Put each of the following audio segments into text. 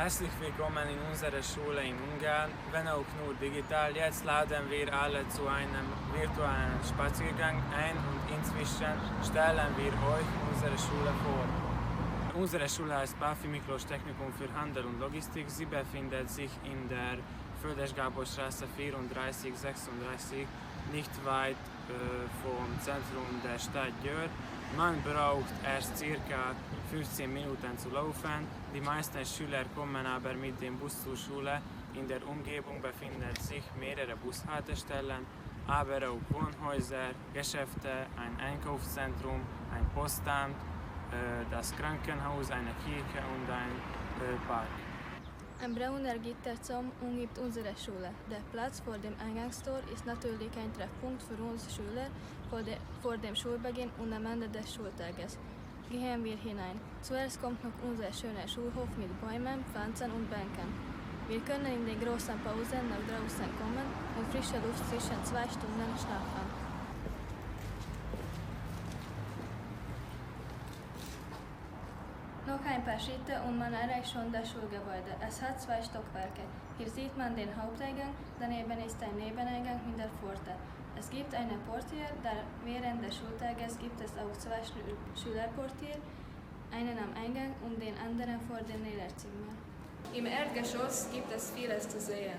Herzlich willkommen in unserer Schule in Ungarn. Wenn auch nur digital, jetzt laden wir alle zu einem virtuellen Spaziergang ein und inzwischen stellen wir euch unsere Schule vor. Unsere Schule heißt Pálffy Miklós Technikum für Handel und Logistik. Sie befindet sich in der Földes-Gábor-Straße 3436, nicht weit vom Zentrum der Stadt Győr. Man braucht erst ca. 15 Minuten zu laufen. Die meisten Schüler kommen aber mit dem Bus zur Schule. In der Umgebung befinden sich mehrere Bushaltestellen, aber auch Wohnhäuser, Geschäfte, ein Einkaufszentrum, ein Postamt, das Krankenhaus, eine Kirche und ein Park. Ein brauner Gitterzaun umgibt unsere Schule. Der Platz vor dem Eingangstor ist natürlich ein Treffpunkt für uns Schüler vor dem Schulbeginn und am Ende des Schultages. Gehen wir hinein. Zuerst kommt noch unser schöner Schulhof mit Bäumen, Pflanzen und Bänken. Wir können in den großen Pausen nach draußen kommen und frische Luft zwischen 2 Stunden schnappen. Noch ein paar Schritte und man erreicht schon das Schulgebäude. Es hat 2 Stockwerke. Hier sieht man den Haupteingang, daneben ist ein Nebeneingang mit der Pforte. Es gibt einen Portier, während des Schultages gibt es auch 2 Schülerportier, einen am Eingang und den anderen vor den Lehrerzimmern. Im Erdgeschoss gibt es vieles zu sehen.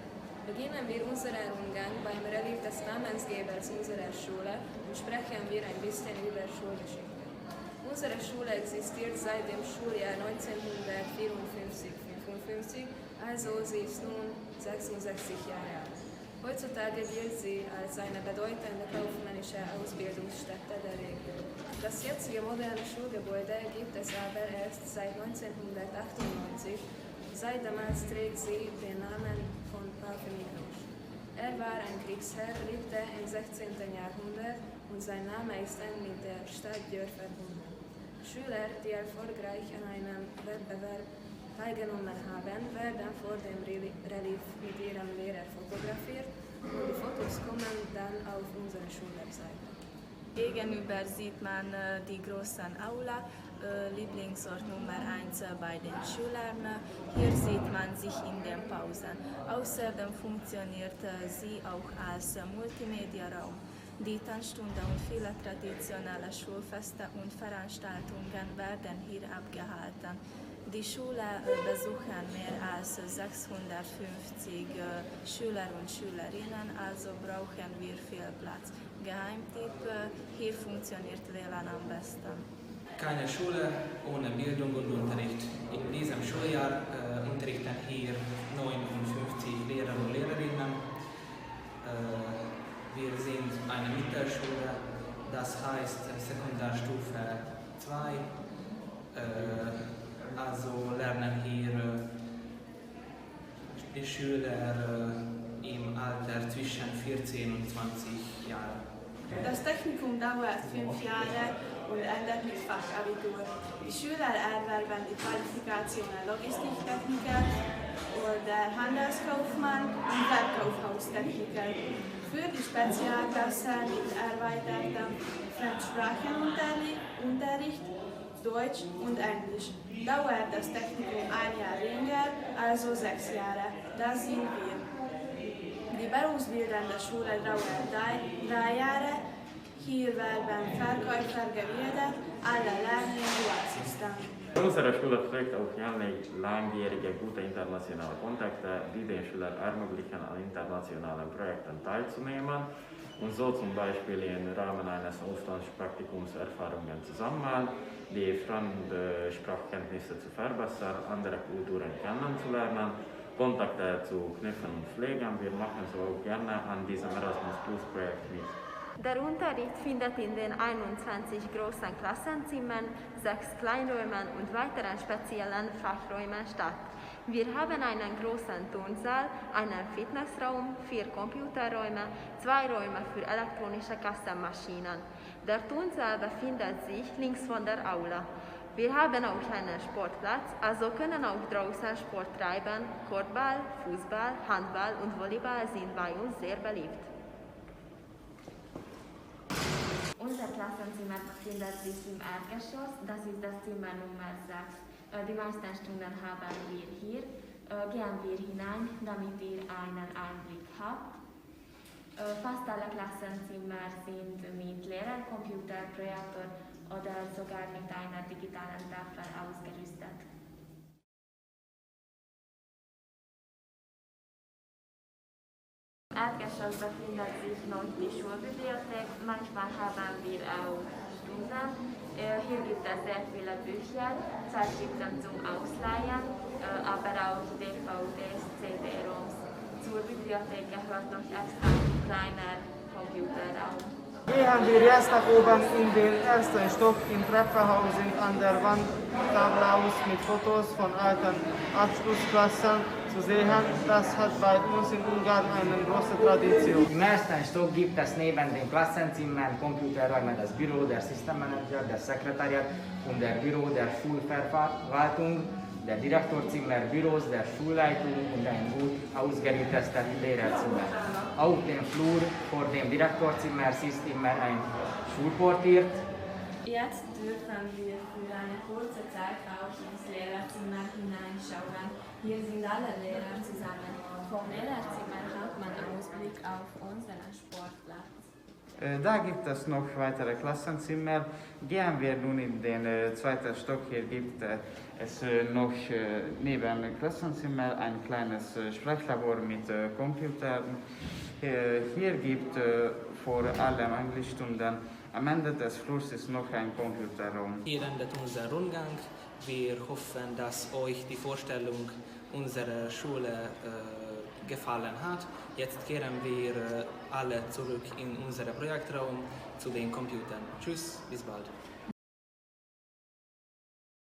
Beginnen wir unseren Rundgang beim Relief des Namensgebers unserer Schule und sprechen wir ein bisschen über Schulgeschichte. Unsere Schule existiert seit dem Schuljahr 1954-55, also sie ist nun 66 Jahre alt. Heutzutage gilt sie als eine bedeutende kaufmännische Ausbildungsstätte der Region. Das jetzige moderne Schulgebäude gibt es aber erst seit 1998. Seit damals trägt sie den Namen von Pálffy Miklós. Er war ein Kriegsherr, lebte im 16. Jahrhundert und sein Name ist eng mit der Stadt Győr verbunden. Schüler, die erfolgreich an einem Wettbewerb teilgenommen haben, werden vor dem Relief mit ihrem Lehrer fotografiert und die Fotos kommen dann auf unsere Schulwebseite. Gegenüber sieht man die großen Aula, Lieblingsort Nummer 1 bei den Schülern. Hier sieht man sich in den Pausen. Außerdem funktioniert sie auch als Multimedia-Raum. Die Tanzstunde und viele traditionelle Schulfeste und Veranstaltungen werden hier abgehalten. Die Schule besuchen mehr als 650 Schüler und Schülerinnen, also brauchen wir viel Platz. Geheimtipp, hier funktioniert WLAN am besten. Keine Schule ohne Bildung und Unterricht. In diesem Schuljahr unterrichten hier 59 Lehrer und Lehrerinnen. Wir sind eine Mittelschule, das heißt Sekundarstufe 2. Also lernen hier die Schüler im Alter zwischen 14 und 20 Jahren. Das Technikum dauert 5 Jahre und endet mit Fachabitur. Die Schüler erwerben die Qualifikationen Logistiktechniker oder Handelskaufmann und Verkaufhaustechniker. Für die Spezialklassen mit erweitertem Fremdsprachenunterricht, Deutsch und Englisch dauert das Technikum 1 Jahr länger, also 6 Jahre. Das sind wir. Die berufsbildende Schule dauert 3 Jahre. Hier werden Verkäufer gebildet, alle lernen Dualsystem. Unsere Schule pflegt auch jährlich langjährige gute internationale Kontakte, die den Schülern ermöglichen, an internationalen Projekten teilzunehmen und so zum Beispiel im Rahmen eines Auslandspraktikums Erfahrungen zu sammeln, die Fremdsprachkenntnisse zu verbessern, andere Kulturen kennenzulernen, Kontakte zu knüpfen und pflegen. Wir machen so auch gerne an diesem Erasmus-Plus-Projekt mit. Der Unterricht findet in den 21 großen Klassenzimmern, 6 Kleinräumen und weiteren speziellen Fachräumen statt. Wir haben einen großen Turnsaal, einen Fitnessraum, 4 Computerräume, 2 Räume für elektronische Kassenmaschinen. Der Turnsaal befindet sich links von der Aula. Wir haben auch einen Sportplatz, also können auch draußen Sport treiben. Korbball, Fußball, Handball und Volleyball sind bei uns sehr beliebt. Unser Klassenzimmer befindet sich im Erdgeschoss, das ist das Zimmer Nummer 6. Die meisten Stunden haben wir hier. gehen wir hinein, damit ihr einen Einblick habt. Fast alle Klassenzimmer sind mit Lehrercomputer, Projektor oder sogar mit einer digitalen Tafel ausgerüstet. Im Erdgeschoss befindet sich noch die Schulbibliothek. Manchmal haben wir auch Stunden. Hier gibt es sehr viele Bücher, Zeitschriften zum Ausleihen, aber auch DVDs, CD-ROMs. Zur Bibliothek gehört noch extra ein kleiner Computerraum. Gehen wir jetzt nach oben in den ersten Stock im Treppenhaus, sind an der Wand Tablaus mit Fotos von alten Abschlussklassen zu sehen. Das hat bei uns in Ungarn eine große Tradition. Im ersten Stock gibt es neben den Klassenzimmern Computerräume, das Büro der Systemmanager, das Sekretariat und der Büro der Schulverwaltung, der Direktorzimmer, Büros der Schulleitung und ein gut ausgerüstetes Lehrerzimmer. Auf dem Flur vor dem Direktorzimmer ist immer ein Schulportier. Jetzt dürfen wir für eine kurze Zeit auch ins Lehrerzimmer hineinschauen. Hier sind alle Lehrer zusammen. Vom Lehrerzimmer hat man Ausblick auf unseren Sportplatz. Da gibt es noch weitere Klassenzimmer. Gehen wir nun in den zweiten Stock. Hier gibt es noch neben dem Klassenzimmer ein kleines Sprechlabor mit Computern. Hier gibt vor allem Englischstunden. Am Ende des Flurs ist noch ein Computerraum. Hier endet unser Rundgang. Wir hoffen, dass euch die Vorstellung unserer Schule gefallen hat. Jetzt kehren wir alle zurück in unseren Projektraum zu den Computern. Tschüss, bis bald.